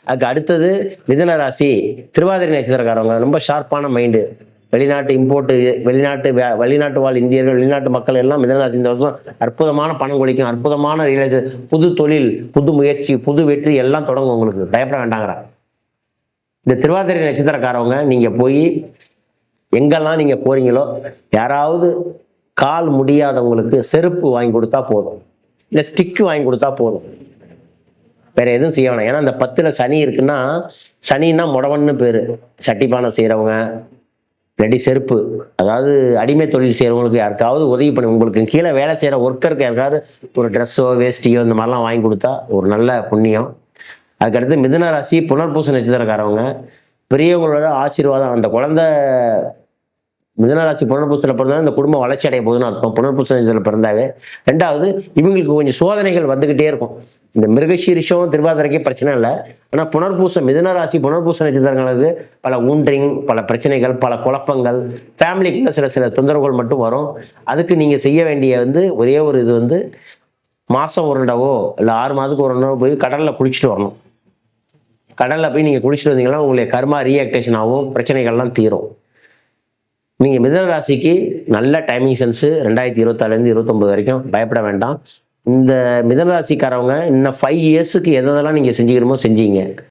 அதுக்கு அடுத்தது மிதுன ராசி திருவாதிரை நட்சத்திரக்காரவங்க ரொம்ப ஷார்ப்பான மைண்டு. வெளிநாட்டு இம்போர்ட்டு, வெளிநாட்டு வாழ் இந்தியர்கள், வெளிநாட்டு மக்கள் எல்லாம் மிதுன ராசி இந்த வருஷம் அற்புதமான பணம் கொளிக்கும், அற்புதமான புது தொழில், புது முயற்சி, புது வெற்றி எல்லாம் தொடங்கும். உங்களுக்கு பயப்பட வேண்டாங்கிறா. இந்த திருவாதிரை நட்சத்திரக்காரவங்க நீங்க போய் எங்கெல்லாம் நீங்க போறீங்களோ யாராவது கால் முடியாதவங்களுக்கு செருப்பு வாங்கி கொடுத்தா போதும், இல்லை ஸ்டிக்கு வாங்கி கொடுத்தா போதும். வேற எதுவும் செய்ய வேணாம். ஏன்னா அந்த 10ல் சனி இருக்குன்னா, சனின்னா முடவன்னு பேரு. சட்டிப்பானை செய்யறவங்க, இல்லாட்டி செருப்பு, அதாவது அடிமை தொழில் செய்யறவங்களுக்கு யாருக்காவது உதவி பண்ணி, உங்களுக்கு கீழே வேலை செய்யற ஒர்க்கருக்கு யாருக்காவது ஒரு ட்ரெஸ்ஸோ வேஷ்டியோ இந்த மாதிரிலாம் வாங்கி கொடுத்தா ஒரு நல்ல புண்ணியம். அதுக்கடுத்து மிதுன ராசி புனர்பூச நட்சத்திரக்காரவங்க பெரியவங்களோட ஆசீர்வாதம். அந்த குழந்தை மிதுனராசி புனர்பூசத்தில் பிறந்தாலும் இந்த குடும்பம் வளர்ச்சி அடைய போகுதுன்னு அர்த்தம். புனர்பூச நட்சத்திரத்தில் பிறந்தாவே. ரெண்டாவது, இவங்களுக்கு கொஞ்சம் சோதனைகள் வந்துகிட்டே இருக்கும். இந்த மிருகசீரிஷம் திருவாதிரைக்கே பிரச்சனை இல்லை. ஆனால் புனர்பூசம் மிதுனராசி புனர்பூச நட்சத்திரங்களுக்கு பல ஊன்றிங், பல பிரச்சனைகள், பல குழப்பங்கள், ஃபேமிலிக்குள்ள சில தொந்தரவுகள் மட்டும் வரும். அதுக்கு நீங்கள் செய்ய வேண்டிய ஒரே ஒரு இது மாதம் ஒரு தடவோ இல்லை 6 மாதத்துக்கு ஒரு தடவை போய் கடலில் குளிச்சுட்டு வரணும். கடலில் போய் நீங்கள் குளிச்சுட்டு வந்தீங்கன்னா உங்களுடைய கர்மா ரீஆக்டேஷன் ஆகும், பிரச்சனைகள்லாம் தீரும். நீங்கள் மிதுன ராசிக்கு நல்ல டைமிங் சென்ஸு 2024 29 வரைக்கும் பயப்பட வேண்டாம். இந்த மிதுன ராசிக்காரவங்க இன்னும் 5 இயர்ஸுக்கு எதெல்லாம் நீங்கள் செஞ்சுக்கணுமோ செஞ்சீங்க.